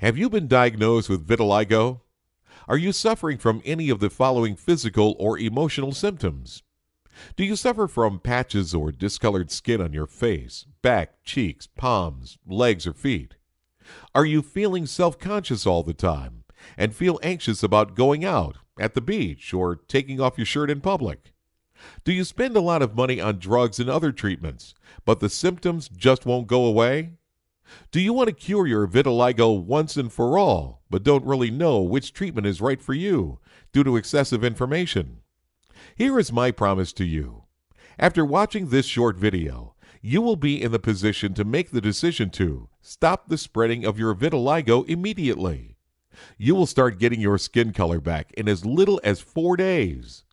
Have you been diagnosed with vitiligo? Are you suffering from any of the following physical or emotional symptoms? Do you suffer from patches or discolored skin on your face, back, cheeks, palms, legs, or feet? Are you feeling self-conscious all the time and feel anxious about going out, at the beach, or taking off your shirt in public? Do you spend a lot of money on drugs and other treatments, but the symptoms just won't go away? Do you want to cure your vitiligo once and for all, but don't really know which treatment is right for you due to excessive information? Here is my promise to you. After watching this short video, you will be in the position to make the decision to stop the spreading of your vitiligo immediately. You will start getting your skin color back in as little as 4 days.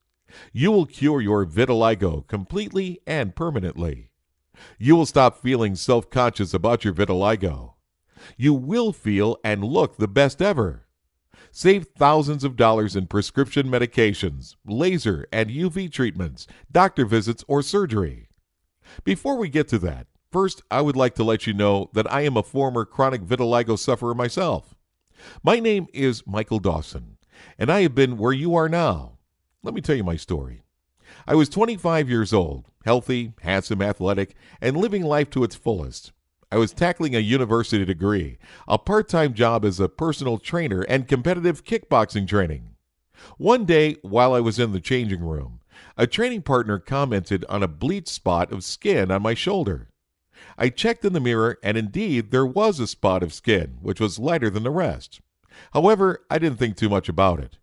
You will cure your vitiligo completely and permanently. You will stop feeling self-conscious about your vitiligo. You will feel and look the best ever. Save thousands of dollars in prescription medications, laser and UV treatments, doctor visits, or surgery. Before we get to that, first I would like to let you know that I am a former chronic vitiligo sufferer myself. My name is Michael Dawson, and I have been where you are now. Let me tell you my story. I was 25 years old, healthy, handsome, athletic, and living life to its fullest. I was tackling a university degree, a part-time job as a personal trainer, and competitive kickboxing training. One day, while I was in the changing room, a training partner commented on a bleached spot of skin on my shoulder. I checked in the mirror, and indeed there was a spot of skin, which was lighter than the rest. However, I didn't think too much about it.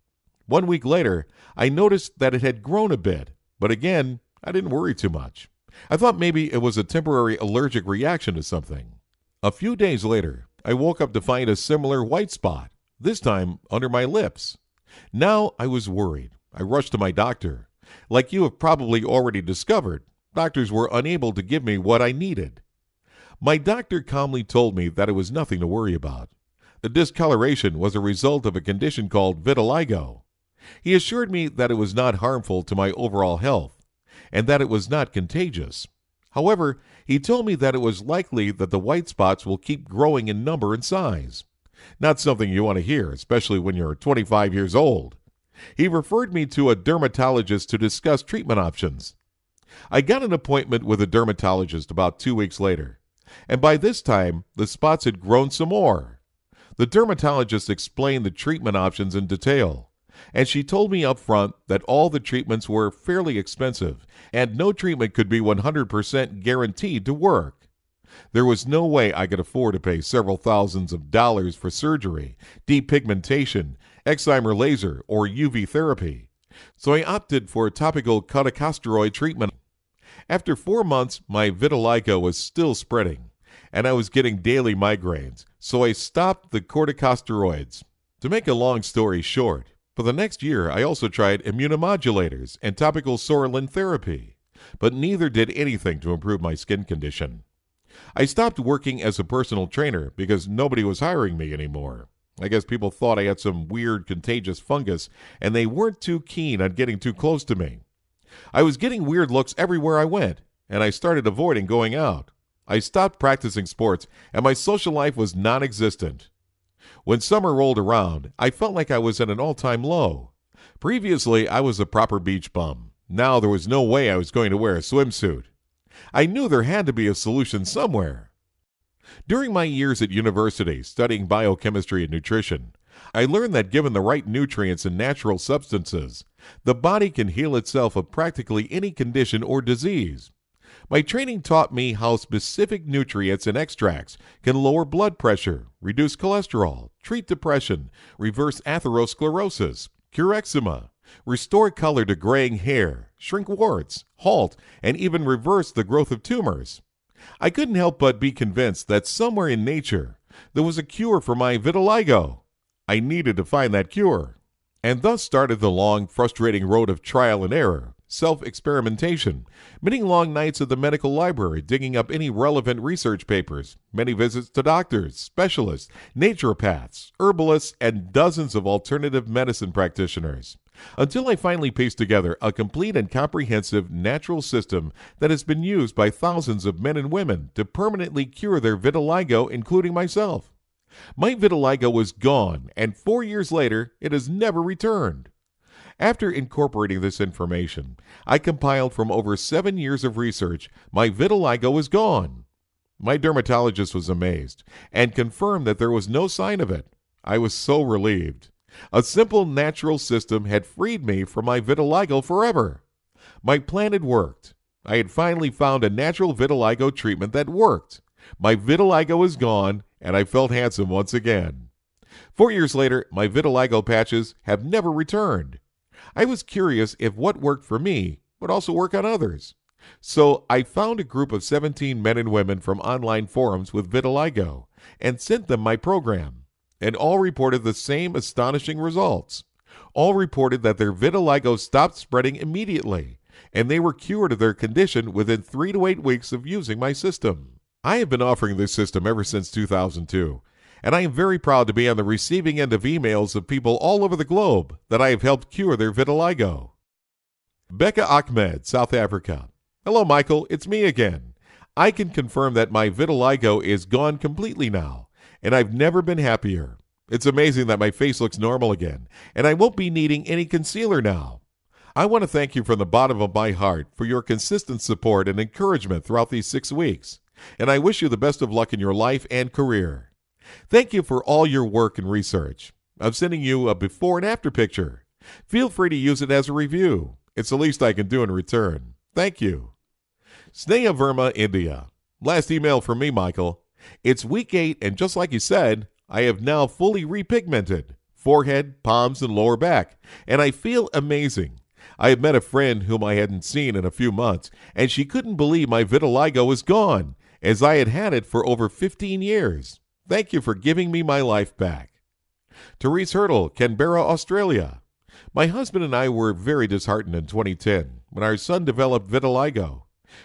1 week later, I noticed that it had grown a bit, but again, I didn't worry too much. I thought maybe it was a temporary allergic reaction to something. A few days later, I woke up to find a similar white spot, this time under my lips. Now I was worried. I rushed to my doctor. Like you have probably already discovered, doctors were unable to give me what I needed. My doctor calmly told me that it was nothing to worry about. The discoloration was a result of a condition called vitiligo. He assured me that it was not harmful to my overall health, and that it was not contagious. However, he told me that it was likely that the white spots will keep growing in number and size. Not something you want to hear, especially when you're 25 years old. He referred me to a dermatologist to discuss treatment options. I got an appointment with a dermatologist about 2 weeks later, and by this time, the spots had grown some more. The dermatologist explained the treatment options in detail, and she told me up front that all the treatments were fairly expensive and no treatment could be 100% guaranteed to work. There was no way I could afford to pay several thousands of dollars for surgery, depigmentation, excimer laser, or UV therapy, so I opted for a topical corticosteroid treatment. After 4 months, my vitiligo was still spreading, and I was getting daily migraines, so I stopped the corticosteroids. To make a long story short, for the next year, I also tried immunomodulators and topical psoralen therapy, but neither did anything to improve my skin condition. I stopped working as a personal trainer because nobody was hiring me anymore. I guess people thought I had some weird contagious fungus, and they weren't too keen on getting too close to me. I was getting weird looks everywhere I went, and I started avoiding going out. I stopped practicing sports, and my social life was non-existent. When summer rolled around, I felt like I was at an all-time low. Previously, I was a proper beach bum. Now there was no way I was going to wear a swimsuit. I knew there had to be a solution somewhere. During my years at university studying biochemistry and nutrition, I learned that given the right nutrients and natural substances, the body can heal itself of practically any condition or disease. My training taught me how specific nutrients and extracts can lower blood pressure, reduce cholesterol, treat depression, reverse atherosclerosis, cure eczema, restore color to graying hair, shrink warts, halt, and even reverse the growth of tumors. I couldn't help but be convinced that somewhere in nature there was a cure for my vitiligo. I needed to find that cure. And thus started the long, frustrating road of trial and error, self-experimentation, many long nights at the medical library digging up any relevant research papers, many visits to doctors, specialists, naturopaths, herbalists, and dozens of alternative medicine practitioners, until I finally pieced together a complete and comprehensive natural system that has been used by thousands of men and women to permanently cure their vitiligo, including myself. My vitiligo was gone, and 4 years later, it has never returned. After incorporating this information, I compiled from over 7 years of research. My vitiligo is gone. My dermatologist was amazed and confirmed that there was no sign of it. I was so relieved. A simple natural system had freed me from my vitiligo forever. My plan had worked. I had finally found a natural vitiligo treatment that worked. My vitiligo is gone, and I felt handsome once again. 4 years later, my vitiligo patches have never returned. I was curious if what worked for me would also work on others. So I found a group of 17 men and women from online forums with vitiligo and sent them my program. And all reported the same astonishing results. All reported that their vitiligo stopped spreading immediately, and they were cured of their condition within 3 to 8 weeks of using my system. I have been offering this system ever since 2002, and I am very proud to be on the receiving end of emails of people all over the globe that I have helped cure their vitiligo. Becca Ahmed, South Africa. Hello, Michael. It's me again. I can confirm that my vitiligo is gone completely now, and I've never been happier. It's amazing that my face looks normal again, and I won't be needing any concealer now. I want to thank you from the bottom of my heart for your consistent support and encouragement throughout these 6 weeks, and I wish you the best of luck in your life and career. Thank you for all your work and research. I'm sending you a before and after picture. Feel free to use it as a review. It's the least I can do in return. Thank you. Sneha Verma, India. Last email from me, Michael. It's week 8, and just like you said, I have now fully repigmented forehead, palms, and lower back, and I feel amazing. I have met a friend whom I hadn't seen in a few months, and she couldn't believe my vitiligo was gone, as I had had it for over 15 years. Thank you for giving me my life back. Therese Hurdle, Canberra, Australia. My husband and I were very disheartened in 2010 when our son developed vitiligo.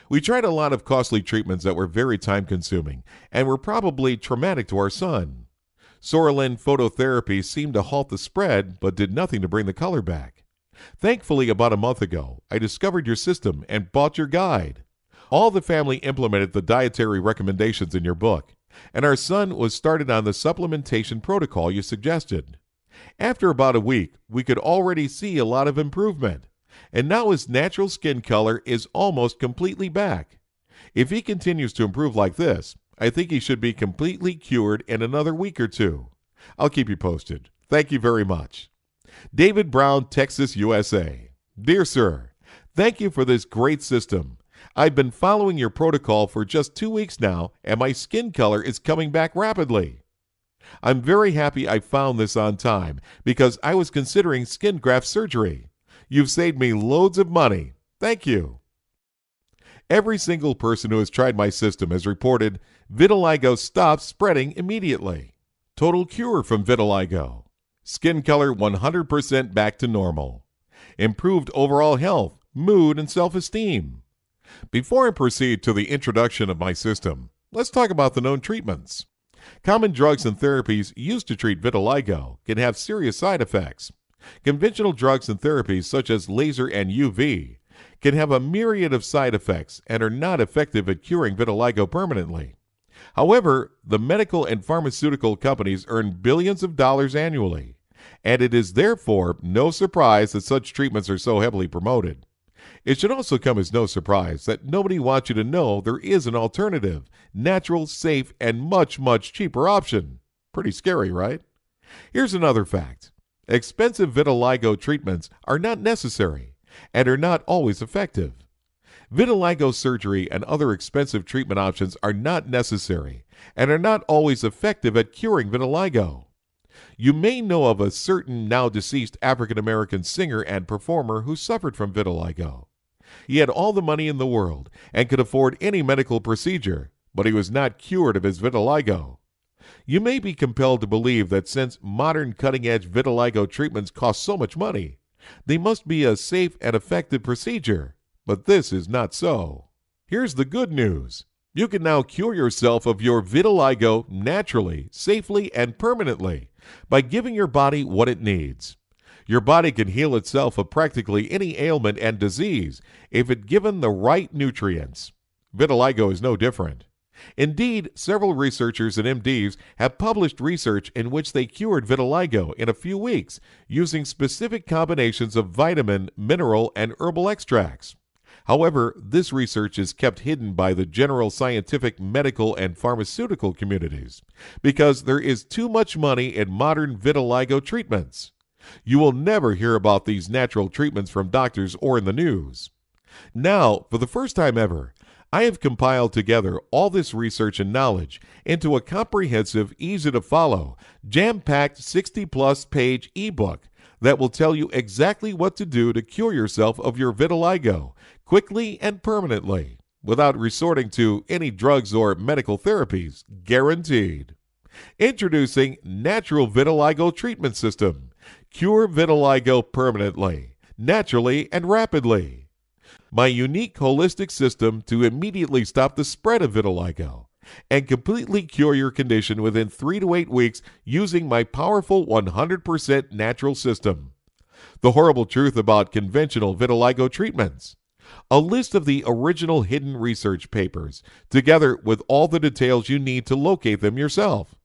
We tried a lot of costly treatments that were very time-consuming and were probably traumatic to our son. Sorolin phototherapy seemed to halt the spread but did nothing to bring the color back. Thankfully, about a month ago, I discovered your system and bought your guide. All the family implemented the dietary recommendations in your book, and our son was started on the supplementation protocol you suggested. After about a week, we could already see a lot of improvement, and now his natural skin color is almost completely back. If he continues to improve like this, I think he should be completely cured in another week or 2. I'll keep you posted. Thank you very much. David Brown, Texas, USA. Dear Sir, thank you for this great system. I've been following your protocol for just 2 weeks now, and my skin color is coming back rapidly. I'm very happy I found this on time because I was considering skin graft surgery. You've saved me loads of money. Thank you. Every single person who has tried my system has reported vitiligo stops spreading immediately. Total cure from vitiligo. Skin color 100% back to normal. Improved overall health, mood, and self-esteem. Before I proceed to the introduction of my system, let's talk about the known treatments. Common drugs and therapies used to treat vitiligo can have serious side effects. Conventional drugs and therapies such as laser and UV can have a myriad of side effects and are not effective at curing vitiligo permanently. However, the medical and pharmaceutical companies earn billions of dollars annually, and it is therefore no surprise that such treatments are so heavily promoted. It should also come as no surprise that nobody wants you to know there is an alternative, natural, safe, and much, much cheaper option. Pretty scary, right? Here's another fact. Expensive vitiligo treatments are not necessary and are not always effective. Vitiligo surgery and other expensive treatment options are not necessary and are not always effective at curing vitiligo. You may know of a certain now deceased African American singer and performer who suffered from vitiligo. He had all the money in the world and could afford any medical procedure, but he was not cured of his vitiligo. You may be compelled to believe that since modern cutting-edge vitiligo treatments cost so much money, they must be a safe and effective procedure, but this is not so. Here's the good news. You can now cure yourself of your vitiligo naturally, safely, and permanently by giving your body what it needs. Your body can heal itself of practically any ailment and disease if it's given the right nutrients. Vitiligo is no different. Indeed, several researchers and MDs have published research in which they cured vitiligo in a few weeks using specific combinations of vitamin, mineral, and herbal extracts. However, this research is kept hidden by the general scientific, medical, and pharmaceutical communities because there is too much money in modern vitiligo treatments. You will never hear about these natural treatments from doctors or in the news. Now, for the first time ever, I have compiled together all this research and knowledge into a comprehensive, easy-to-follow, jam-packed 60-plus page ebook that will tell you exactly what to do to cure yourself of your vitiligo quickly and permanently without resorting to any drugs or medical therapies, guaranteed. Introducing Natural Vitiligo Treatment System. Cure vitiligo permanently, naturally, and rapidly. My unique holistic system to immediately stop the spread of vitiligo and completely cure your condition within 3 to 8 weeks using my powerful 100% natural system. The horrible truth about conventional vitiligo treatments. A list of the original hidden research papers, together with all the details you need to locate them yourself.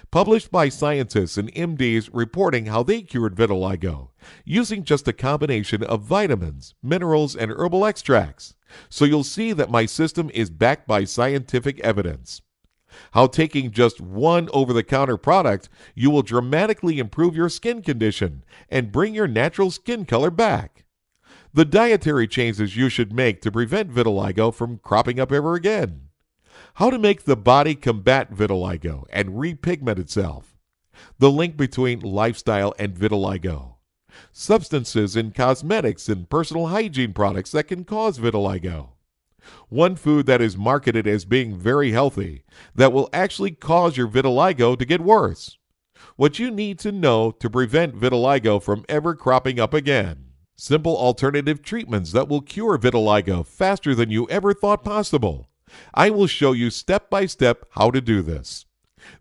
Published by scientists and MDs reporting how they cured vitiligo using just a combination of vitamins, minerals, and herbal extracts. So you'll see that my system is backed by scientific evidence. How taking just one over-the-counter product, you will dramatically improve your skin condition and bring your natural skin color back. The dietary changes you should make to prevent vitiligo from cropping up ever again. How to make the body combat vitiligo and repigment itself. The link between lifestyle and vitiligo. Substances in cosmetics and personal hygiene products that can cause vitiligo. One food that is marketed as being very healthy that will actually cause your vitiligo to get worse. What you need to know to prevent vitiligo from ever cropping up again. Simple alternative treatments that will cure vitiligo faster than you ever thought possible. I will show you step by step how to do this.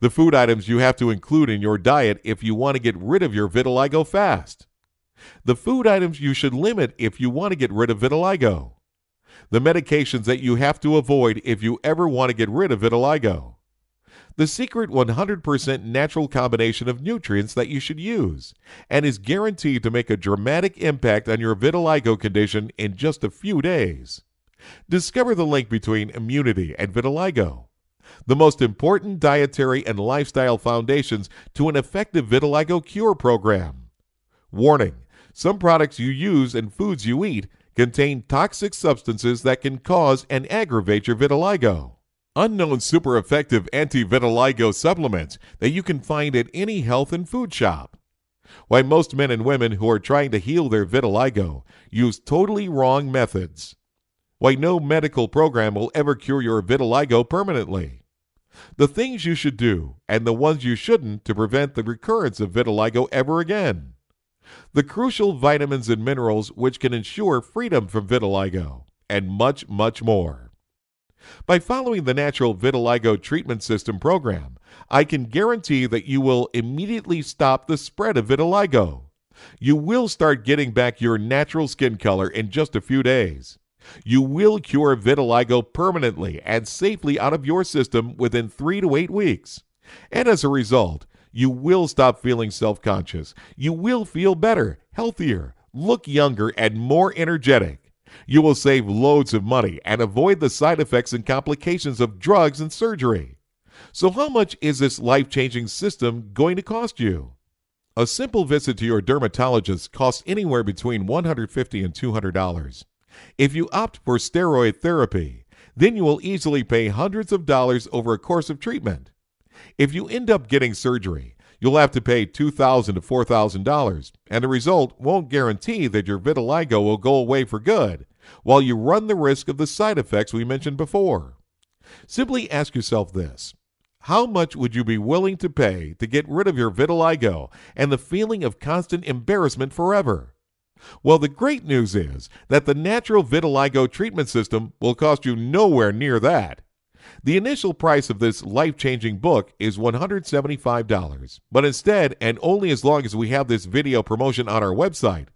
The food items you have to include in your diet if you want to get rid of your vitiligo fast. The food items you should limit if you want to get rid of vitiligo. The medications that you have to avoid if you ever want to get rid of vitiligo. The secret 100% natural combination of nutrients that you should use and is guaranteed to make a dramatic impact on your vitiligo condition in just a few days. Discover the link between immunity and vitiligo. The most important dietary and lifestyle foundations to an effective vitiligo cure program. Warning: some products you use and foods you eat contain toxic substances that can cause and aggravate your vitiligo. Unknown super effective anti-vitiligo supplements that you can find at any health and food shop. Why most men and women who are trying to heal their vitiligo use totally wrong methods. Why no medical program will ever cure your vitiligo permanently. The things you should do and the ones you shouldn't to prevent the recurrence of vitiligo ever again. The crucial vitamins and minerals which can ensure freedom from vitiligo, and much, much more. By following the Natural Vitiligo Treatment System program, I can guarantee that you will immediately stop the spread of vitiligo. You will start getting back your natural skin color in just a few days. You will cure vitiligo permanently and safely out of your system within 3 to 8 weeks. And as a result, you will stop feeling self-conscious. You will feel better, healthier, look younger, and more energetic. You will save loads of money and avoid the side effects and complications of drugs and surgery. So how much is this life-changing system going to cost you? A simple visit to your dermatologist costs anywhere between $150 and $200. If you opt for steroid therapy, then you will easily pay hundreds of dollars over a course of treatment. If you end up getting surgery, you'll have to pay $2,000 to $4,000, and the result won't guarantee that your vitiligo will go away for good, while you run the risk of the side effects we mentioned before. Simply ask yourself this: how much would you be willing to pay to get rid of your vitiligo and the feeling of constant embarrassment forever? Well, the great news is that the Natural Vitiligo Treatment System will cost you nowhere near that. The initial price of this life-changing book is $175, but instead, and only as long as we have this video promotion on our website,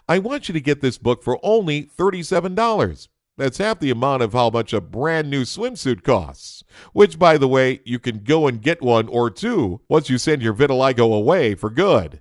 I want you to get this book for only $37. That's half the amount of how much a brand new swimsuit costs, which, by the way, you can go and get one or two once you send your vitiligo away for good.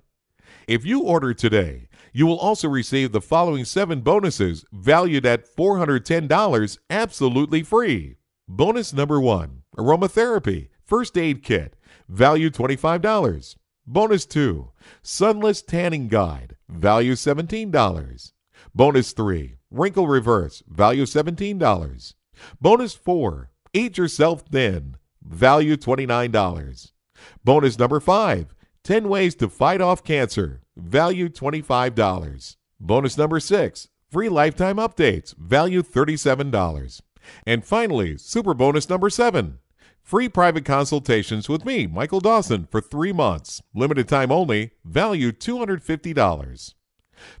If you order today, you will also receive the following 7 bonuses valued at $410 absolutely free. Bonus number 1, aromatherapy first aid kit, value $25. Bonus 2, sunless tanning guide, value $17. Bonus 3, wrinkle reverse, value $17. Bonus 4, eat yourself thin, value $29. Bonus number 5, 10 ways to fight off cancer, value $25. Bonus number 6, free lifetime updates, value $37. And finally, super bonus number 7, free private consultations with me, Michael Dawson, for 3 months. Limited time only, value $250.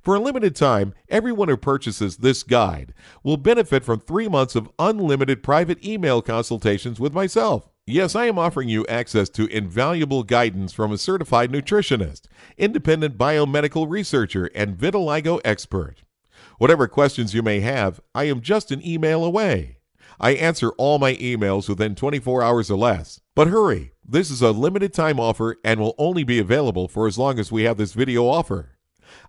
For a limited time, everyone who purchases this guide will benefit from 3 months of unlimited private email consultations with myself. Yes, I am offering you access to invaluable guidance from a certified nutritionist, independent biomedical researcher, and vitiligo expert. Whatever questions you may have, I am just an email away. I answer all my emails within 24 hours or less. But hurry, this is a limited time offer and will only be available for as long as we have this video offer.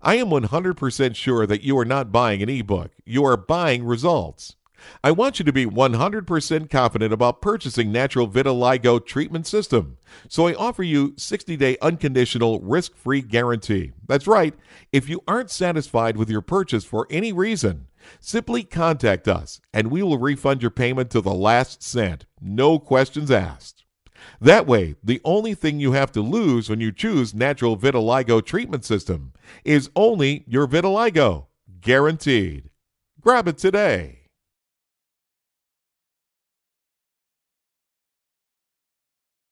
I am 100% sure that you are not buying an ebook. You are buying results. I want you to be 100% confident about purchasing Natural Vitiligo Treatment System. So I offer you 60-day unconditional risk-free guarantee. That's right. If you aren't satisfied with your purchase for any reason, simply contact us and we will refund your payment to the last cent. No questions asked. That way, the only thing you have to lose when you choose Natural Vitiligo Treatment System is only your vitiligo. Guaranteed. Grab it today.